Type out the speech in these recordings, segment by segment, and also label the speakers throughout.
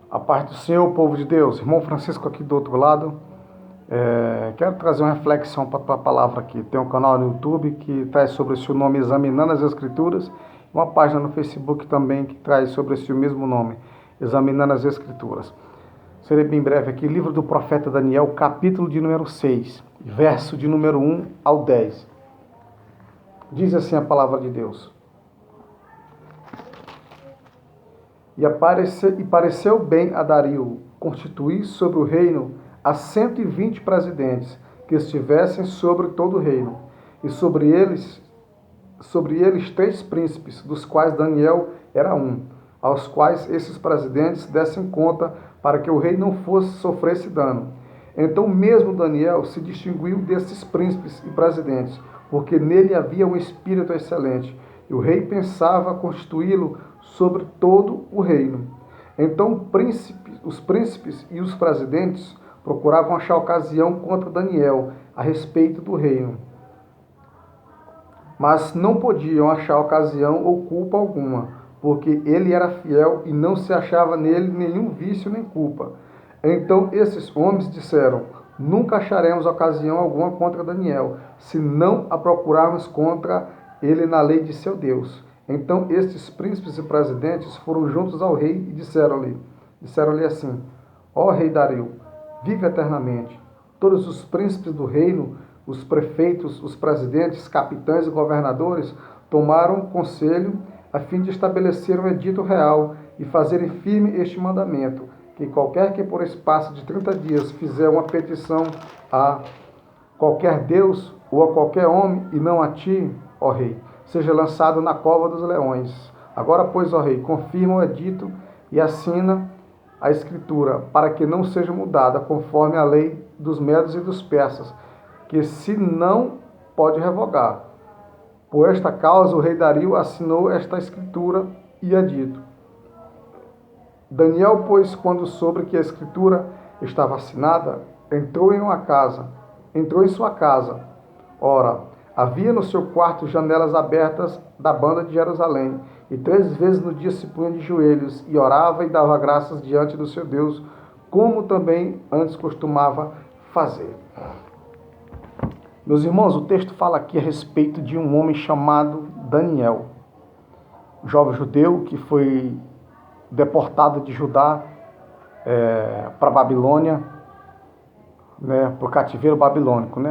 Speaker 1: A paz do Senhor, povo de Deus. Irmão Francisco aqui do outro lado. Quero trazer uma reflexão para a tua palavra aqui. Tem um canal no YouTube que traz sobre esse nome Examinando as Escrituras. Uma página no Facebook também que traz sobre esse mesmo nome, Examinando as Escrituras. Serei bem breve aqui. Livro do profeta Daniel, capítulo de número 6, verso de número 1 ao 10. Diz assim a palavra de Deus. E pareceu bem a Dario constituir sobre o reino a 120 presidentes, que estivessem sobre todo o reino, e sobre eles 3 príncipes, dos quais Daniel era um, aos quais esses presidentes dessem conta, para que o rei não sofresse dano. Então mesmo Daniel se distinguiu desses príncipes e presidentes, porque nele havia um espírito excelente, e o rei pensava constituí-lo sobre todo o reino. Então os príncipes e os presidentes procuravam achar ocasião contra Daniel a respeito do reino, mas não podiam achar ocasião ou culpa alguma, porque ele era fiel e não se achava nele nenhum vício nem culpa. Então esses homens disseram: nunca acharemos ocasião alguma contra Daniel, se não a procurarmos contra ele na lei de seu Deus. Então estes príncipes e presidentes foram juntos ao rei e disseram-lhe assim: ó rei Dario, vive eternamente. Todos os príncipes do reino, os prefeitos, os presidentes, capitães e governadores tomaram conselho a fim de estabelecer um edito real e fazerem firme este mandamento, que qualquer que por espaço de 30 dias fizer uma petição a qualquer Deus ou a qualquer homem, e não a ti, ó rei, seja lançado na cova dos leões. Agora, pois, ó rei, confirma o edito e assina a escritura, para que não seja mudada, conforme a lei dos medos e dos persas, que se não pode revogar. Por esta causa, o rei Dario assinou esta escritura e edito. Daniel, pois, quando soube que a escritura estava assinada, entrou em sua casa. Ora, havia no seu quarto janelas abertas da banda de Jerusalém, e 3 vezes no dia se punha de joelhos, e orava e dava graças diante do seu Deus, como também antes costumava fazer. Meus irmãos, o texto fala aqui a respeito de um homem chamado Daniel, um jovem judeu que foi deportado de Judá para a Babilônia, para o cativeiro babilônico.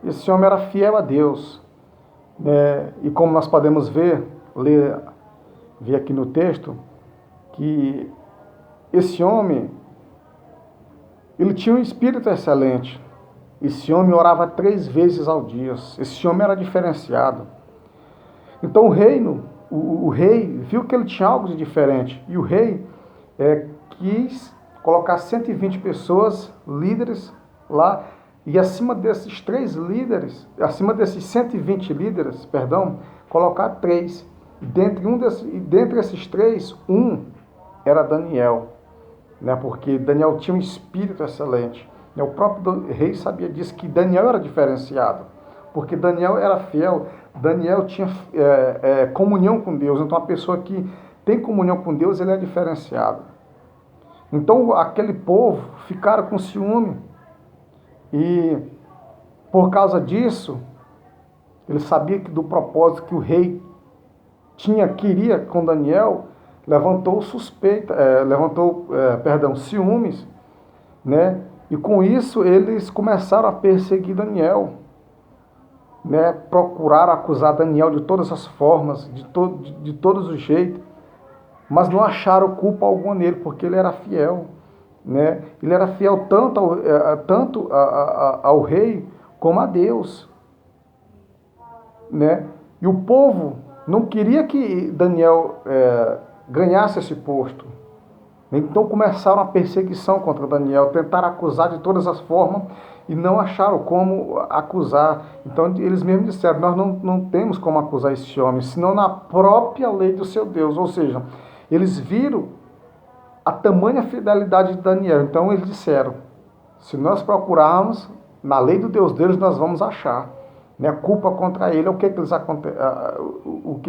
Speaker 1: Esse homem era fiel a Deus, e como nós podemos ver aqui no texto, que esse homem, ele tinha um espírito excelente. Esse homem orava 3 vezes ao dia. Esse homem era diferenciado. Então o rei viu que ele tinha algo de diferente. E o rei quis colocar 120 pessoas, líderes lá, e acima desses 120 líderes, colocar 3. Dentre esses 3, um era Daniel, porque Daniel tinha um espírito excelente. O próprio rei sabia disso, que Daniel era diferenciado, porque Daniel era fiel, Daniel tinha comunhão com Deus. Então a pessoa que tem comunhão com Deus, ele é diferenciado. Então aquele povo ficaram com ciúme, e por causa disso, ele sabia que do propósito que o rei queria com Daniel, levantou ciúmes, e com isso eles começaram a perseguir Daniel, procuraram acusar Daniel de todas as formas, de todos os jeitos, mas não acharam culpa alguma nele, porque ele era fiel. Ele era fiel tanto ao rei como a Deus. E o povo não queria que Daniel ganhasse esse posto. Então começaram a perseguição contra Daniel, tentaram acusar de todas as formas e não acharam como acusar. Então eles mesmos disseram: nós não temos como acusar esse homem, senão na própria lei do seu Deus. Ou seja, eles viram a tamanha fidelidade de Daniel. Então eles disseram: se nós procurarmos na lei do Deus deles, nós vamos achar. Culpa contra ele. O que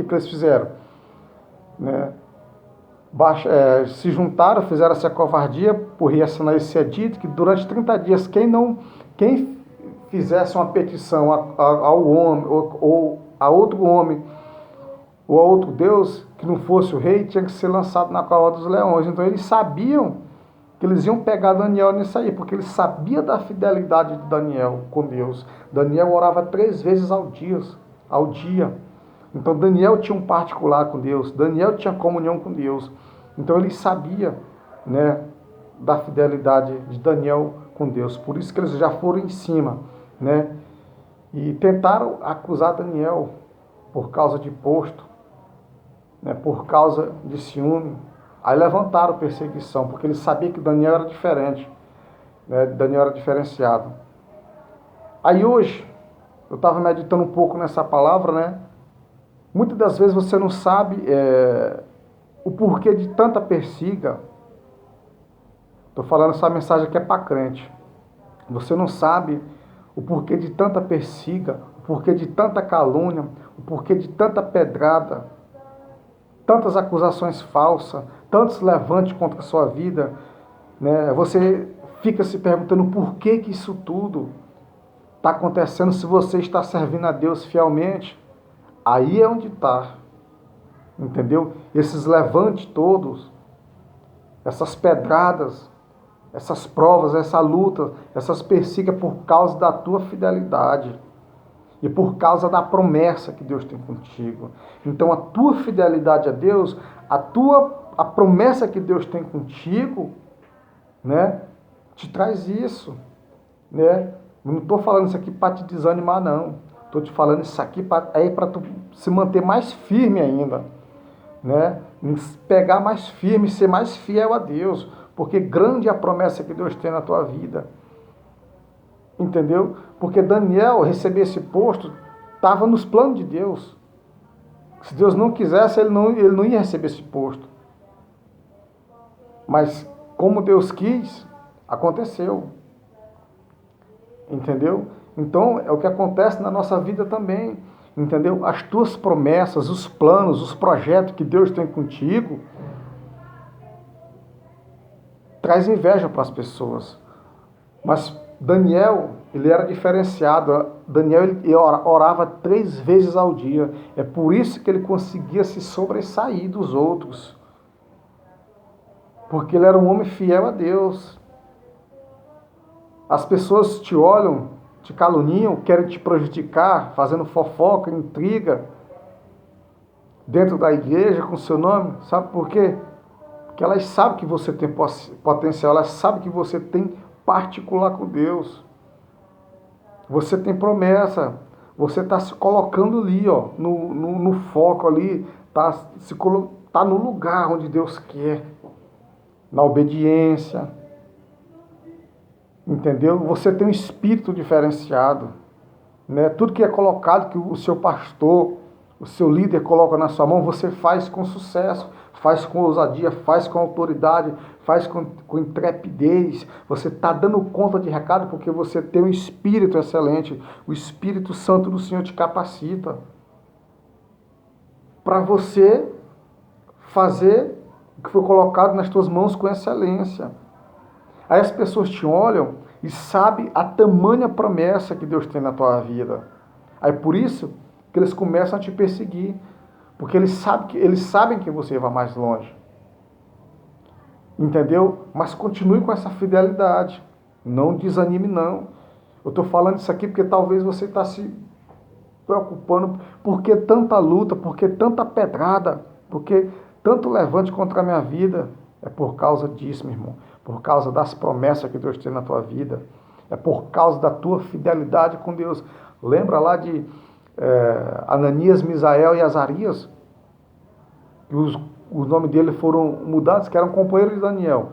Speaker 1: eles fizeram? se juntaram, fizeram essa covardia por assinar esse edito, que durante 30 dias quem fizesse uma petição ao homem ou a outro homem ou a outro Deus que não fosse o rei, tinha que ser lançado na cova dos leões. Então eles sabiam que eles iam pegar Daniel nisso aí, porque eles sabiam da fidelidade de Daniel com Deus. Daniel orava 3 vezes ao dia. Então Daniel tinha um particular com Deus, Daniel tinha comunhão com Deus. Então ele sabia, né, da fidelidade de Daniel com Deus. Por isso que eles já foram em cima, né? E tentaram acusar Daniel por causa de posto, né, por causa de ciúme. Aí levantaram perseguição, porque eles sabiam que Daniel era diferente, né? Daniel era diferenciado. Aí hoje, eu estava meditando um pouco nessa palavra, né? Muitas das vezes você não sabe o porquê de tanta persiga. Estou falando essa mensagem aqui é para crente. Você não sabe o porquê de tanta persiga, o porquê de tanta calúnia, o porquê de tanta pedrada, tantas acusações falsas, tantos levantes contra a sua vida, né? Você fica se perguntando por que isso tudo está acontecendo, se você está servindo a Deus fielmente. Aí é onde está, entendeu? Esses levantes todos, essas pedradas, essas provas, essa luta, essas persigas por causa da tua fidelidade e por causa da promessa que Deus tem contigo. Então a tua fidelidade a Deus, a promessa que Deus tem contigo, né, te traz isso, né? Eu não estou falando isso aqui para te desanimar, não. Estou te falando isso aqui para tu se manter mais firme ainda, né? Pegar mais firme, ser mais fiel a Deus, porque grande é a promessa que Deus tem na tua vida. Entendeu? Porque Daniel receber esse posto estava nos planos de Deus. Se Deus não quisesse, ele não ia receber esse posto. Mas como Deus quis, aconteceu. Entendeu? Então é o que acontece na nossa vida também. Entendeu? As tuas promessas, os planos, os projetos que Deus tem contigo, traz inveja para as pessoas. Mas Daniel, ele era diferenciado. Daniel ele orava 3 vezes ao dia. É por isso que ele conseguia se sobressair dos outros. Porque ele era um homem fiel a Deus. As pessoas te olham, te caluniam, querem te prejudicar, fazendo fofoca, intriga dentro da igreja com seu nome. Sabe por quê? Porque elas sabem que você tem potencial, elas sabem que você tem particular com Deus. Você tem promessa, você está se colocando ali, ó, no foco ali, tá no lugar onde Deus quer, na obediência, entendeu? Você tem um espírito diferenciado, né? Tudo que é colocado, que o seu pastor, o seu líder coloca na sua mão, você faz com sucesso, faz com ousadia, faz com autoridade, faz com intrepidez. Você está dando conta de recado porque você tem um espírito excelente. O Espírito Santo do Senhor te capacita para você fazer o que foi colocado nas tuas mãos com excelência. Aí as pessoas te olham e sabem a tamanha promessa que Deus tem na tua vida. Aí por isso que eles começam a te perseguir. Porque eles sabem que você vai mais longe. Entendeu? Mas continue com essa fidelidade. Não desanime, não. Eu estou falando isso aqui porque talvez você está se preocupando. Por que tanta luta? Por que tanta pedrada? Por que tanto levante contra a minha vida? É por causa disso, meu irmão. Por causa das promessas que Deus tem na tua vida. É por causa da tua fidelidade com Deus. Lembra lá de Ananias, Misael e Azarias, que os nomes deles foram mudados, que eram companheiros de Daniel.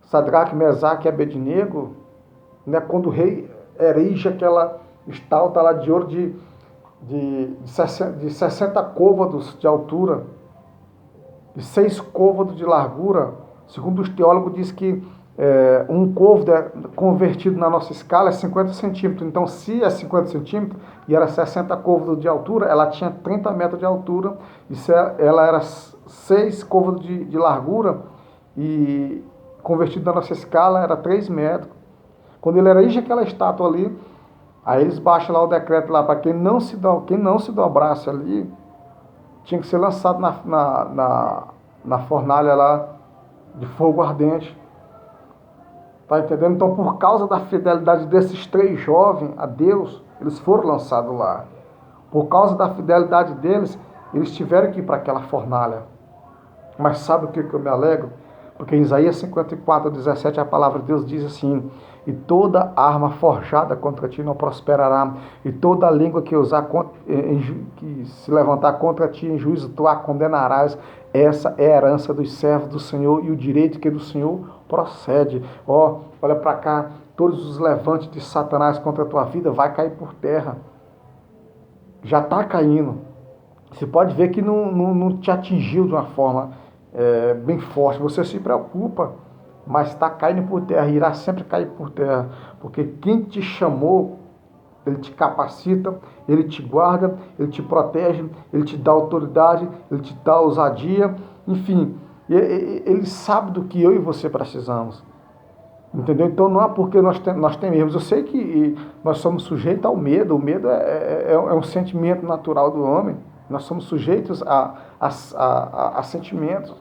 Speaker 1: Sadraque, Mesaque e Abednego, né, quando o rei erige aquela estátua lá de ouro de 60 côvados de altura, de 6 côvados de largura, segundo os teólogos diz que um côvado convertido na nossa escala é 50 centímetros. Então, se é 50 centímetros e era 60 côvados de altura, ela tinha 30 metros de altura. Ela era 6 côvados de largura e convertido na nossa escala era 3 metros. Quando ele erige aquela estátua ali, aí eles baixam lá o decreto lá para quem não se dobrasse ali, tinha que ser lançado na fornalha lá de fogo ardente. Tá entendendo? Então, por causa da fidelidade desses 3 jovens a Deus, eles foram lançados lá. Por causa da fidelidade deles, eles tiveram que ir para aquela fornalha. Mas sabe o que eu me alegro? Porque em Isaías 54:17 a palavra de Deus diz assim: e toda arma forjada contra ti não prosperará, e toda língua que se levantar contra ti em juízo tu a condenarás. Essa é a herança dos servos do Senhor e o direito que do Senhor procede. Olha para cá, todos os levantes de Satanás contra a tua vida vai cair por terra. Já está caindo. Você pode ver que não te atingiu de uma forma bem forte. Você se preocupa, mas está caindo por terra, irá sempre cair por terra. Porque quem te chamou, ele te capacita, ele te guarda, ele te protege, ele te dá autoridade, ele te dá ousadia, enfim, ele sabe do que eu e você precisamos. Entendeu? Então não é porque nós tememos. Eu sei que nós somos sujeitos ao medo. O medo é um sentimento natural do homem. Nós somos sujeitos a sentimentos.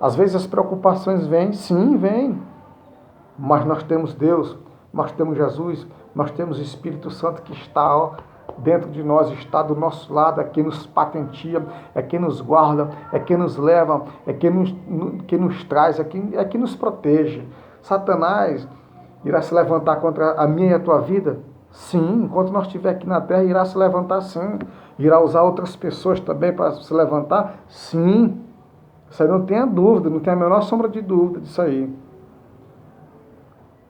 Speaker 1: Às vezes as preocupações vêm, sim, vêm. Mas nós temos Deus, nós temos Jesus, nós temos o Espírito Santo que está dentro de nós, está do nosso lado, é quem nos patenteia, é quem nos guarda, é quem nos leva, é quem nos traz, é quem nos protege. Satanás irá se levantar contra a minha e a tua vida? Sim, enquanto nós estivermos aqui na terra, irá se levantar sim. Irá usar outras pessoas também para se levantar? Sim. Isso aí não tenha dúvida, não tem a menor sombra de dúvida disso aí.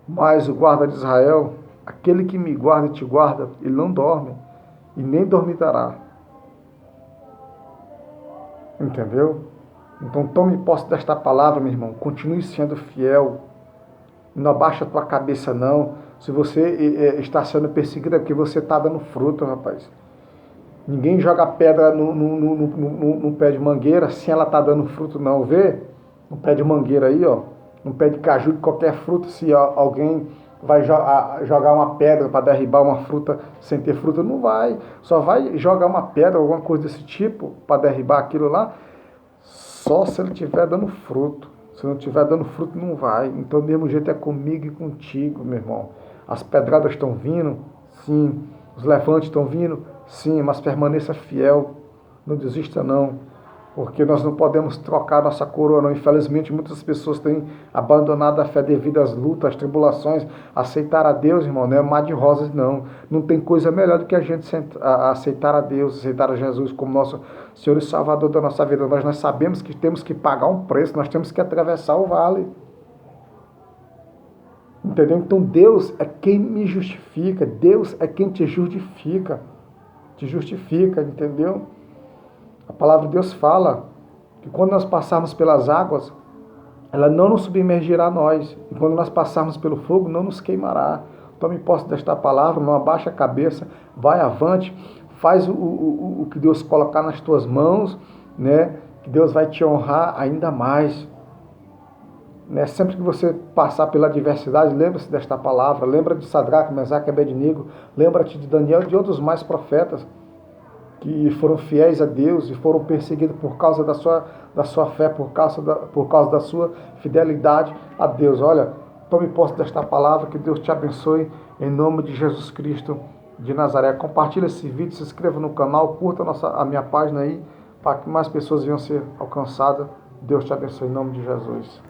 Speaker 1: Mas o guarda de Israel, aquele que me guarda e te guarda, ele não dorme e nem dormitará. Entendeu? Então tome posse desta palavra, meu irmão. Continue sendo fiel. Não abaixa a tua cabeça, não. Se você está sendo perseguido é porque você está dando fruto, rapaz. Ninguém joga pedra no pé de mangueira se ela está dando fruto, não. Vê? No pé de mangueira aí, ó. No pé de caju, de qualquer fruta, se alguém vai jogar uma pedra para derribar uma fruta sem ter fruta, não vai. Só vai jogar uma pedra, alguma coisa desse tipo, para derribar aquilo lá, só se ele estiver dando fruto. Se não estiver dando fruto, não vai. Então, do mesmo jeito é comigo e contigo, meu irmão. As pedradas estão vindo? Sim. Os levantes estão vindo? Sim. Mas permaneça fiel. Não desista, não. Porque nós não podemos trocar nossa coroa, não. Infelizmente, muitas pessoas têm abandonado a fé devido às lutas, às tribulações. Aceitar a Deus, irmão, não é mar de rosas, não. Não tem coisa melhor do que a gente aceitar a Deus, aceitar a Jesus como nosso Senhor e Salvador da nossa vida. Mas nós sabemos que temos que pagar um preço, nós temos que atravessar o vale. Entendeu? Então, Deus é quem me justifica. Deus é quem te justifica. Te justifica, entendeu? A palavra de Deus fala que quando nós passarmos pelas águas, ela não nos submergirá a nós. E quando nós passarmos pelo fogo, não nos queimará. Tome posse desta palavra, não abaixa a cabeça, vai avante, faz o que Deus colocar nas tuas mãos, né? Que Deus vai te honrar ainda mais. Né? Sempre que você passar pela adversidade, lembre-se desta palavra, lembra de Sadraque, Mesaque e Abednego, lembra-te de Daniel e de outros mais profetas, que foram fiéis a Deus e foram perseguidos por causa da sua fé, por causa da sua fidelidade a Deus. Olha, tome posse desta palavra, que Deus te abençoe, em nome de Jesus Cristo de Nazaré. Compartilhe esse vídeo, se inscreva no canal, curta a minha página aí, para que mais pessoas venham ser alcançadas. Deus te abençoe em nome de Jesus.